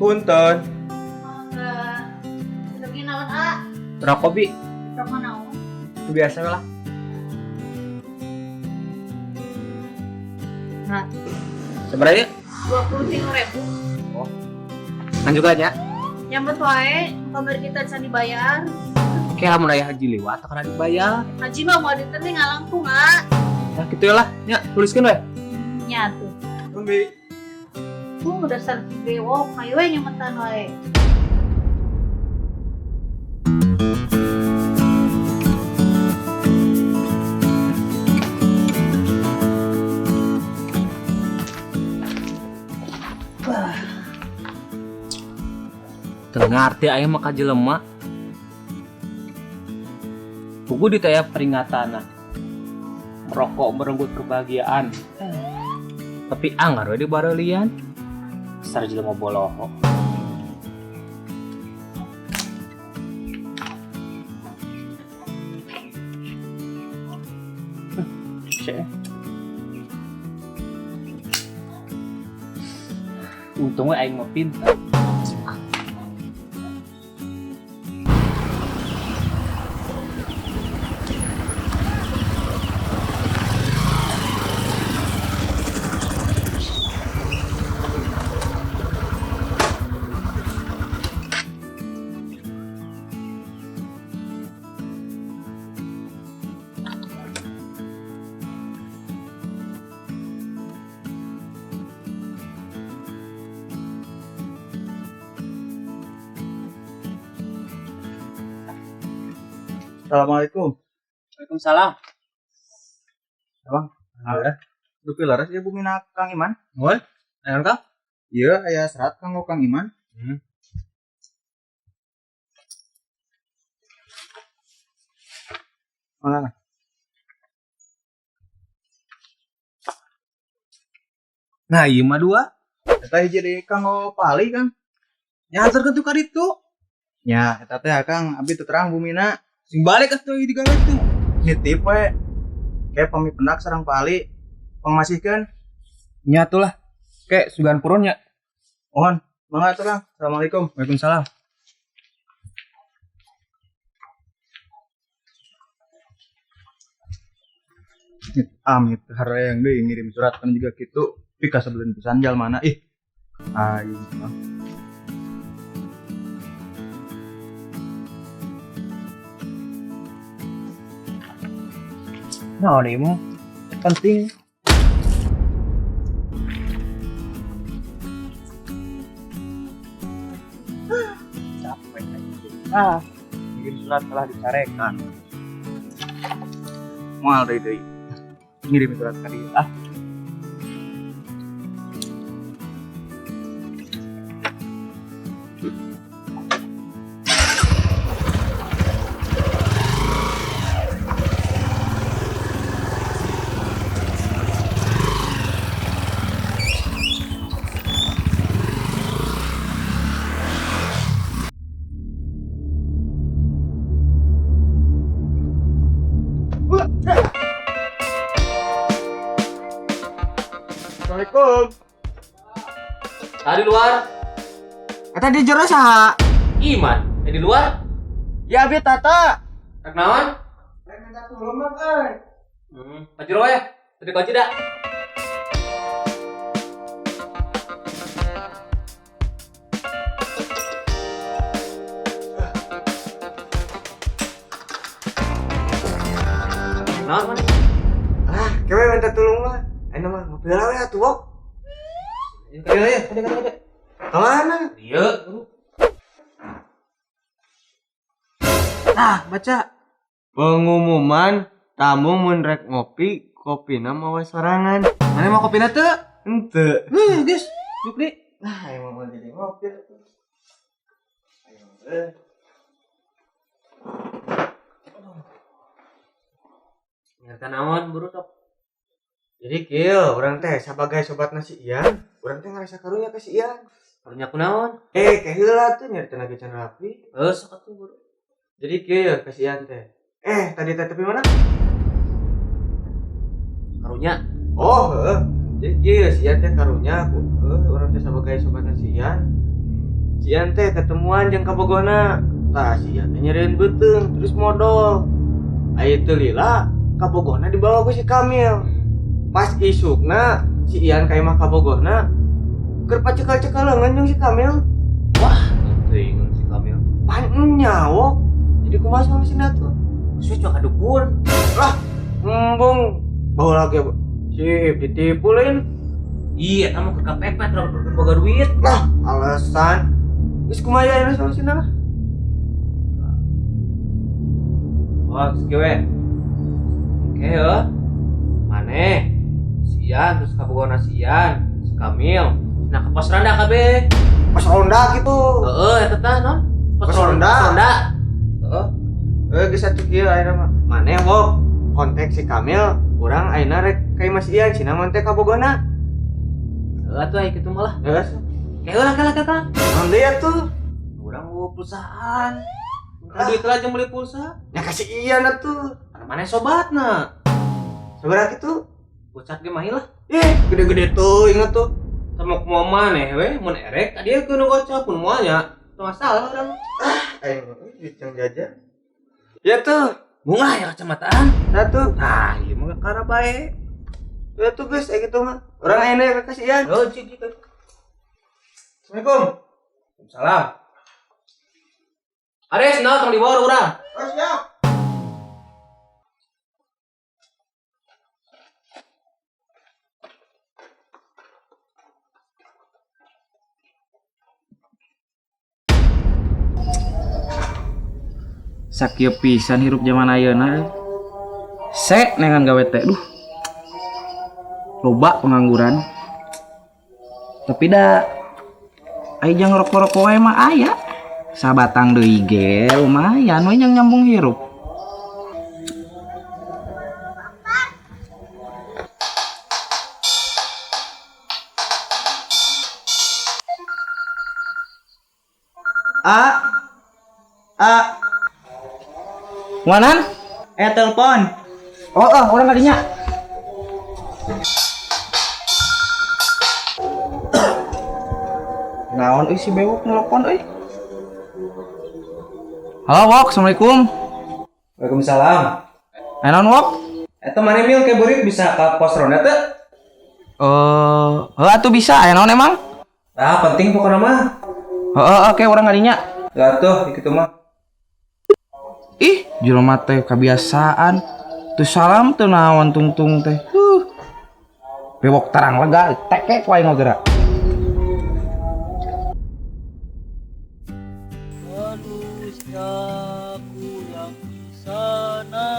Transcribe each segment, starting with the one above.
Punten. Enggak. Lagi naon ah? Rokok bi. Rokok naon? Biasa lah. Nah, Sebenarnya 23.000. kan juga nya. Nyambut wae, kabar kita bisa dibayar. Kayak mun aya haji lewat akan dibayar. Haji mah mau diteu ngalangkung ah. Nah gitu ya lah, nya tuliskeun we. Nyatu. Bi. Dasar bewok, ayo we nyemetan wae. Teu ngarti aya mah ka jelema. Buku ditaya peringatana. Merokok merenggut kebahagiaan. Tapi anggar we di bareulian. Dasar jelema boloho. Untung we aing mah pintar. Assalamualaikum. Waalaikumsalam. Abang. Ya. Dupi laras ya bumi nak Kang Iman. Moal? Ayon ka? Iya, aya serat kanggo Kang Iman. Mana? Nah, ieu mah dua. Eta hiji di kanggo pali Kang. Nyanterkeun tuh ka ditu. Ya, eta teh Kang abdi teu terang bumina. Sing balik atuh di gawe tuh. Nitip we. Kayak pami pendak sareng pali. Pangmasihkeun. Nya atuh lah. Kayak sugan purun nya. Mohon. Mangga atuh Kang. Assalamualaikum. Waalaikumsalam. Amit harayang deui ngirim surat kan juga kitu. Tapi ka sebelum pisan jal mana ih. Aing. Nah, ini mah penting. Capek aja. Ngirim surat telah dicarekan. Moal deui. Ngirim surat ka dieu. Assalamualaikum. Di luar. Eta di jero saha? Iman. Di luar. Ya abi tata. Rek naon? Rek minta tulung mah euy. Pajero ya. Tadi kunci dah. Naon man? Kewe minta tulung mah. Ayeuna mah ngopi lah we atuh, Wok. Ada. Kemana? Iya. Baca. Pengumuman tamu mun rek ngopi, kopina mawa sorangan. Mana mau kopi teu? Henteu. Geus. Yuk di. Emang mau jadi ngopi. Ngerti naon buru sok. Jadi kieu, urang teh sebagai sobat nasi Ian, urang teh ngarasa karunya ka si Ian. Karunya kunaon? Heula tuh nyari tenaga can rapi. Sok atuh buru. Jadi kieu ka si Ian teh. Tadi teh tepi mana? Karunya. Oh, heeh. Jadi kieu si Ian teh karunya urang teh sebagai sobat nasi Ian. Cian teh ketemuan jeung kabogona. Tah si Ian teh nyariin beuteung terus modal. Aya teu lila kabogona dibawa ku si Kamil. Pas isukna si Ian ka imah kabogona keur pacekel-cekeleungan jeung si Kamil. Teuing si Kamil. Pan nyawok. Jadi kumaha sama si Natu? Suwe cok dukun. Lah, embung bawa lagi si ditipu lain. Iya, kamu ke KPP terus boga duit. Lah, alasan. Geus kumaha aya solusina lah. Oh, sekiwe. Oke ya. Maneh. Sian terus kabogona Sian, si Kamil. Nah ke pos ronda kabeh. Pas ronda gitu. Heeh, eta teh non. Pos ronda. Ronda. Heeh. Geus atuh kieu ayeuna mah. Maneh wok kontak si Kamil, urang ayeuna rek ka Mas Ian cenah mah teh kabogona. Atuh aya kitu malah. Geus. Kayak ulah kala. Naon deui atuh? Urang mau perusahaan. Duit lah jeung beli pulsa. Ya kasih Ian atuh. Mana sobatna? Sabaraha kitu? Pucat ge mah lah. Gede-gede tuh inget tuh. Sama kumaha maneh we mun erek tadi ke nu gocap mun moalnya. Teu masalah urang. Aing bicang jajan. Ya tuh, Bunga ya kacamataan. satu. Nah, ieu mah kara bae. Ya tuh guys, kayak gitu mah. Orang enak kasih Ian. Oh, cik gitu. Assalamualaikum. Salam. Ares, nah, tong dibawa urang. Oh, siap. Sakieu pisan hirup zaman ayeuna. Sek nengan gawe teh. Duh. Loba pengangguran. Tapi da aya jang rokok-rokok wae mah aya. Sabatang deui ge lumayan we nyambung hirup. Wanan? Telepon. Orang kadinya. Naon euy si bewok nelpon euy. Halo Wok, assalamualaikum. Waalaikumsalam. Naon Wok? Eta maneh mil ke burit bisa ka pos ronda teu? Atuh bisa, aya naon emang? Ah, penting pokona mah. Oke, urang kadinya. Atuh kitu mah. Ih, jelema teh kebiasaan. Teu salam teu naon tungtung teh. Bewok tarang lega, tekek wae ngogera. Harusnya aku yang di sana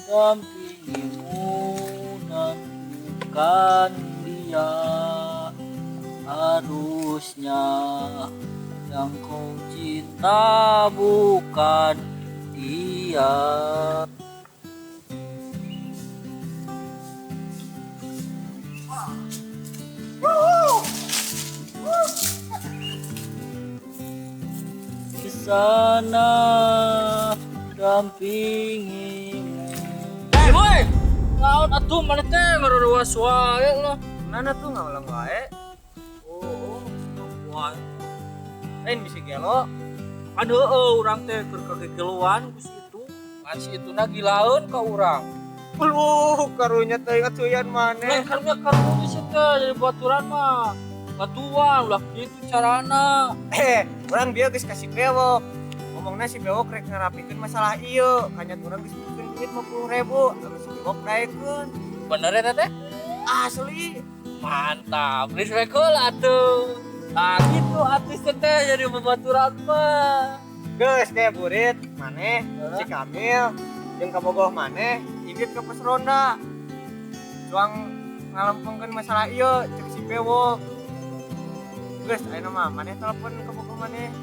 dampingimu dan bukan dia. Harusnya yang kau cinta bukan dia. Kesana dampingimu. Boy, naon atuh mana teh ngaruruas wae lah. Mana tuh ngaulang wae? Wae. Lain bisa gelo. Aduh, urang teh keur kagegeluan ku situ. Kan si itu na gilaeun ka urang. Karunya teh atuyan maneh. Lain karunya di situ jadi baturan mah. Batuan ulah gitu carana. Orang dia geus kasih bewok. Ngomongna si bewok rek ngarapikeun masalah ieu. Kanyat urang geus butuh duit 50.000. Lalu si bewok naikkeun. Bener ya teh? Asli. Mantap, respect lah atuh. Nah gitu artis teh jadi pembaturan mah. Geus deh burit maneh si Kamil jeung kabogoh maneh ingin ke pos ronda. Juang ngalempengkeun masalah ieu cek si bewok. Geus ayeuna mah maneh telepon kabogoh maneh.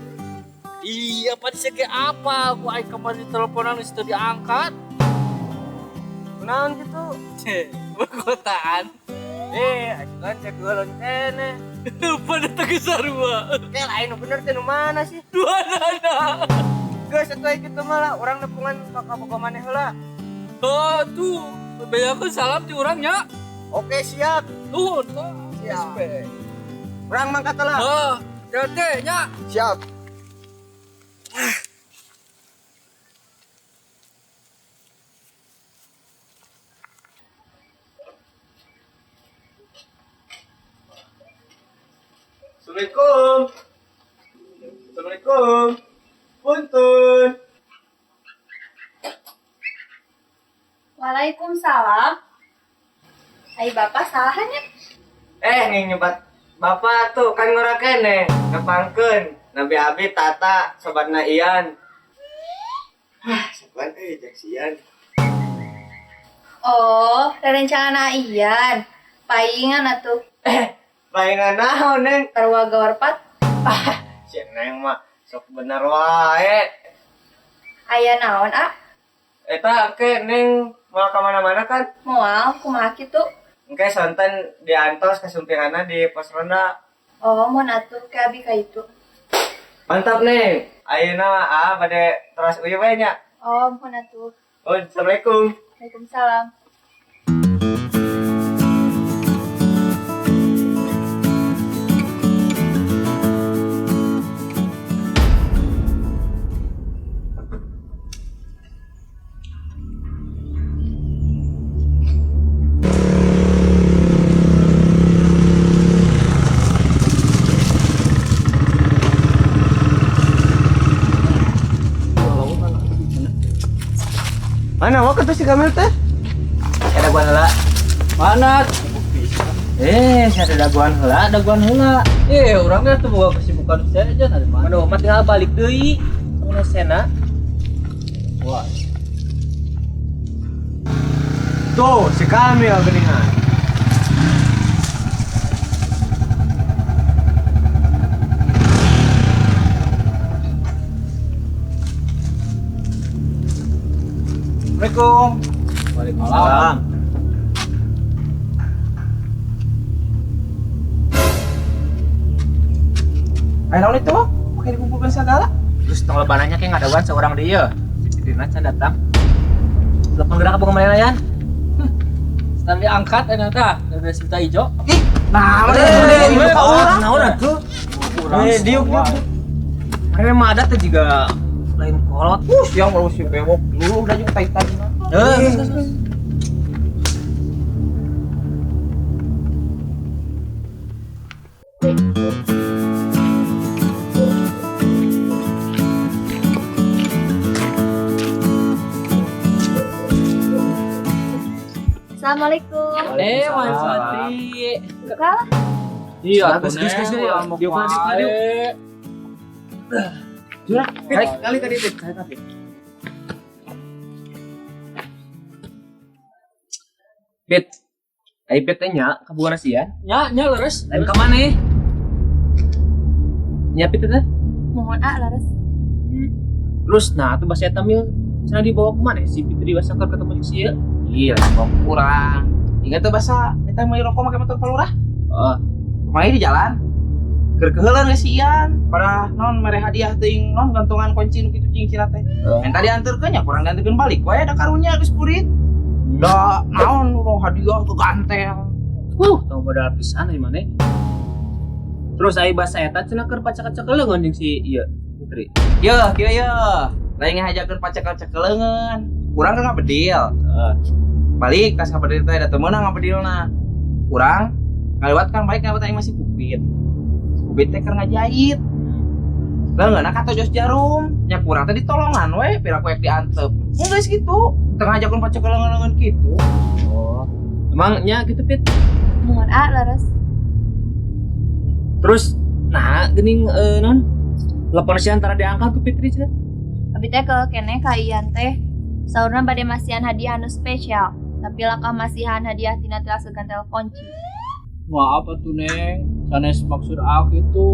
Iya, pada segi apa? Aku aing kemarin teleponan geus teu diangkat. Kunaon gitu? Berkotaan. Kan cek ulun kene. Pada teu sarua. Kel ayeuna bener teh nu mana sih? Dua nana. Geus atuh kitu mah lah urang nepungan ka kabogoh maneh heula. Oh, tuh. Bebeakeun salam ti urangnya. Oke siap. Tuh, Siap. respect. Urang mangkat heula. Hati-hati nya. Siap. Assalamualaikum. Assalamualaikum. Punten. Waalaikumsalam. Hai bapak salahnya. Nih nyebat bapak tuh kan ngora kene ngepangkeun Nabi Abi Tata sobatna Ian. Sobat cek sian. Oh, rencana Ian. Paingan atuh. Palingan naon neng. Tarwa gawarpat. Si neng mah sok bener wae. Aya naon Eta ke neng mau kemana-mana kan? Moal kumaha kitu. Engke sonten diantos kesumpinganna di pos ronda. Oh, mun atuh ke abi ka itu. Mantap neng. Ayeuna bade teras uyuh we nya. Oh, mun atuh. Assalamualaikum. Waalaikumsalam. Mana waktu tuh si Kamil teh? Ada daguan heula. Mana? Ada daguan heula. Orangnya tuh boga kesibukan saya aja dari mana? Manu mah tinggal balik deui. Sama sena. Wah, Tuh si Kamil geuningan. Assalamualaikum. Waalaikumsalam. Ayo naon itu? Pakai dikumpulkan segala. Terus tong lebananya kayak ngadaguan seorang dia. Si Fitrina can datang. Telepon gerak apa kemana yan? Sekali angkat tah dari Sita Ijo. Nah, Naon atuh? Diuk. Karena mah ada tuh juga lain kolot. yang baru si bewok dulu udah juga tai-tai. Assalamualaikum. Mas Fatri. Kalah. Iya, Bagus, tuh, bagus, Neng. bagus. Diuk, diuk. Kali tadi Fit, saya tapi. Fit. Pit teh nya kabuan asian. Nya leres. Lain ka mana? Nya Pit teh. Mohon laras. Terus nah tuh bahasa eta mil cenah dibawa ke mana si Fitri Wasakar ketemu jeung sia? Iya, kurang. Ingat tuh bahasa kita mau rokok pakai motor pelurah. Oh, Main di jalan. Keur-keuheuleun geus si Ian. Pada non mere hadiah teuing non gantungan kunci nu kitu cing cina teh. Minta dianterkeun nya kurang dianterkeun balik. Wae da karunya geus purit. Da naon nu hadiah ke gantel. tahu modal pisan di mana? Terus ai bahasa eta cenah keur pacak-cakeleungeun jeung si ieu Fitri. Yo, kieu yo. Lain ngajakeun pacak-cakeleungeun. Kurang kan ngabedil. Balik kas ngabedil teh da teu meunang ngabedilna. Kurang ngaliwatkan balik ngaliwat aing masih kupit. Kupit teh keur ngajahit. Leungeunna katojos jarum. Nya kurang teh ditolongan we pira kuek diantep. Mun geus kitu, teu ngajakeun pacak-cakeleungeun kitu. Oh. Emangnya gitu Pit? Mohon laras. Terus nah geuning non telepon si antara diangkat ke Fitri cenah. Abi teh ke kene ka Ian teh. Saurna bade masihan hadiah anu spesial. Tapi lakah masihan hadiah tina telah segantel kunci. Maaf atuh Neng, sanes maksud aku itu.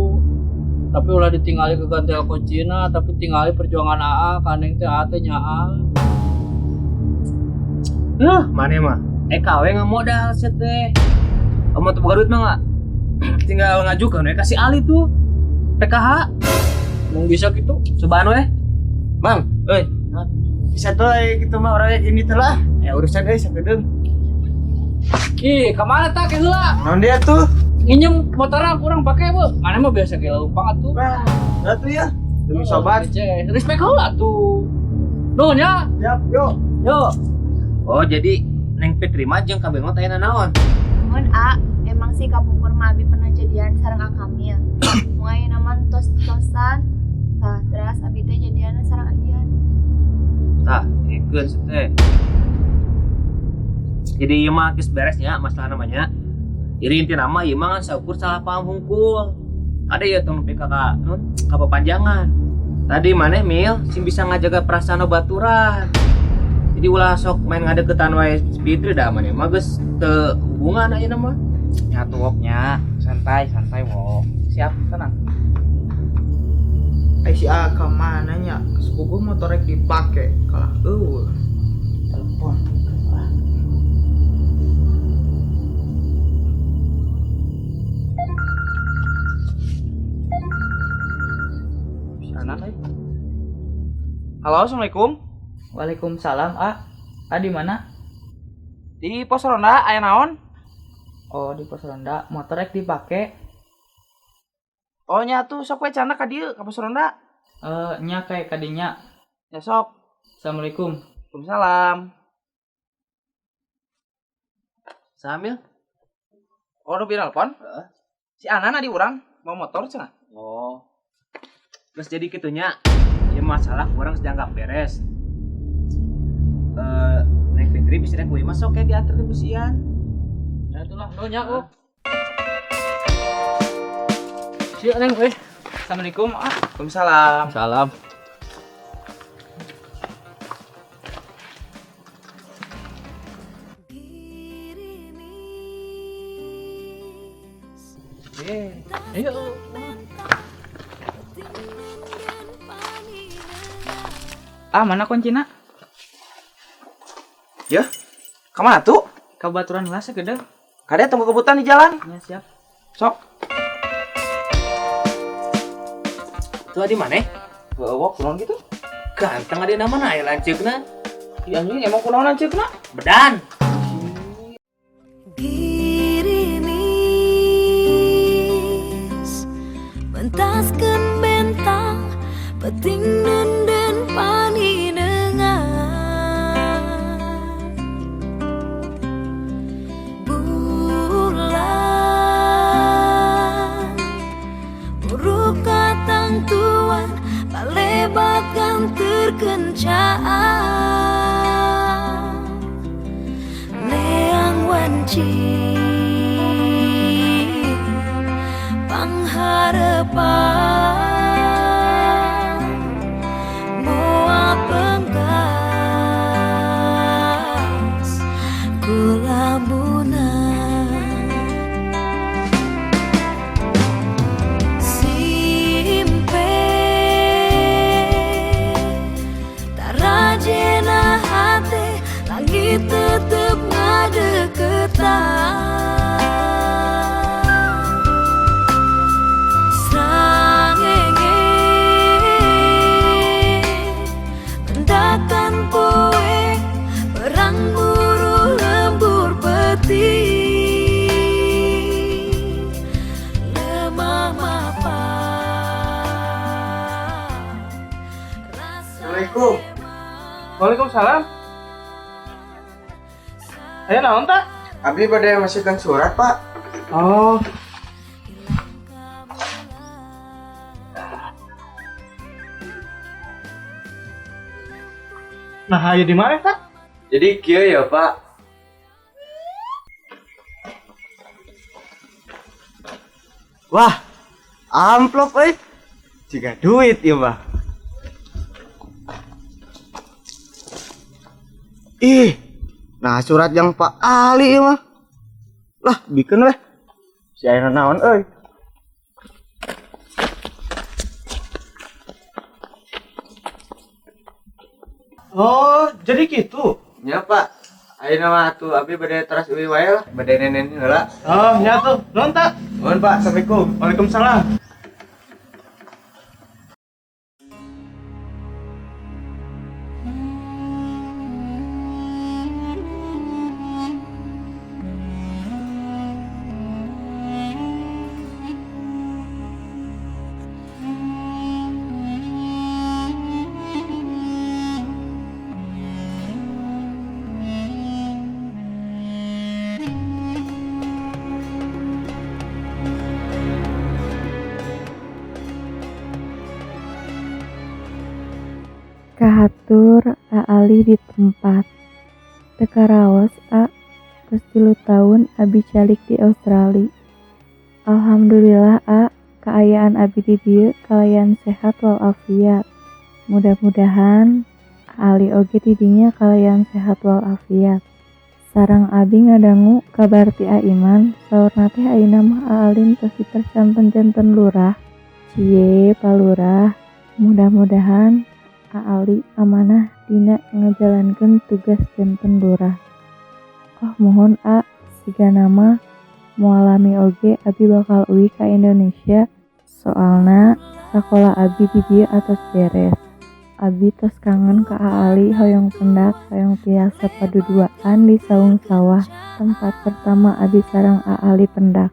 Tapi ulah ditinggali ke gantel kuncina, tapi tinggali perjuangan AA, kaneng teh ate nya Mana mah? KW nggak modal set teh. Kamu tuh buka duit mah nggak? Tinggal ngajukan ya kasih Ali tuh PKH. Mau bisa gitu. Cobaan weh. Mang, bisa tuh gitu mah orangnya ini tuh lah. Urusan sampai dong. Ih, kemana tak heula? Non dia tuh. nginjem motornya kurang pakai bu. Mana mah biasa kayak lupa tuh. Nah tuh ya. Demi sobat. Respect heula tuh. Nuhun ya. Siap, yuk. Yuk. Oh jadi Neng Fitri mah jeung kabeh mah tayana naon? Mohon A, emang sih kapungkur mah abi pernah jadian sareng Akamil. Mulai nama tos-tosan. Tah, terus abi teh jadian sareng Ayan. Tah, ikeun teh. Jadi ieu mah geus beresnya masalah namanya. Jadi inti nama ieu mah saukur salah paham hungkul. Ada ya tong PKK nun kapapanjangan. Tadi maneh Mil sing bisa ngajaga perasaan baturan. Jadi ulah sok main ngadeketan wae Fitri dah maneh mah geus teu hubungan ayeuna mah. Nyatu woknya, santai wok. Siap, tenang. Si Aka mana nya? Sepupu motor rek dipake kalah telepon. Halo, assalamualaikum. Waalaikumsalam, di mana? Di pos ronda aya naon? Oh, di pos ronda, motor rek dipake. Oh nyatu sok we cana ka dieu ka pos ronda. Nya kayak kadinya. Ya sok. Assalamualaikum. Waalaikumsalam. Samil? Oh, udah biar nelpon? Si Anana di urang mau motor cenah. Oh. Terus jadi kitunya. Ya masalah orang sedang gak beres. Neng Fitri bisa neng gue masuk kayak diatur ke busian. Ya itulah, nuhun ya oh. Siap neng weh. Assalamualaikum. Waalaikumsalam. Salam. Ayo. Mana kuncina? Ya. Kemana tuh? Kabaturan lah segede. Kada tunggu kebutan di jalan. Ya siap. Sok. Tuh di mana? Wok kunaon gitu? Ganteng ada nama na lanceukna. Ya anjing emang kunaon lanceukna? Bedan. Girimis mentaskeun bentang peting nenden paninengan bulan buruk katang tuan palebakan terkencaan neang wanci pangharapan moal penggas kulabunan simpe tarajena hate langit tetep ngadeketan Assalamualaikum. Waalaikumsalam. Ayo naon tak? Abi pada masukkan surat pak. Oh. Nah, ayo di mana tak? Jadi kieu ya pak. Wah, amplop jika duit ya pak. Nah surat yang Pak Ali ya mah. Lah, bikin weh. Si ayeuna naon euy. Oh, jadi gitu. Ya, Pak. Ayeuna mah atuh abi bade teras uwi wae lah, bade nenen heula. Oh, nya tuh. Nuhun tak? Nuhun, Pak. Assalamualaikum. Waalaikumsalam. Kahatur Ali di tempat. Teka raos tos 3 tahun abi calik di Australia. Alhamdulillah keayaan abi di dieu kalayan sehat walafiat. Mudah-mudahan Ali oge di dinya kalayan sehat walafiat. Sarang abi ngadangu kabar ti Aiman saurna teh ayeuna mah Alin tos dipercanten janten lurah. Cie palurah, mudah-mudahan Ali amanah dina ngajalankeun tugas janten lurah. Oh mohon siga nama mualami oge abi bakal uwi ka Indonesia soalna sakola abi di dieu atos beres. Abi tos kangen ka Ali hoyong pendak hoyong tiasa paduduaan di saung sawah tempat pertama abi sareng Ali pendak.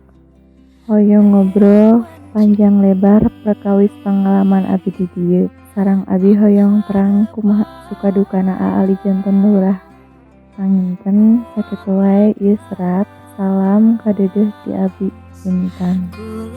Hoyong ngobrol panjang lebar perkawis pengalaman abi di dieu. Sarang abi hoyong perang kumaha suka dukana Ali janten lurah. Panginten sakitu wae ieu serat. Salam kadeudeung ti abi Intan. Ku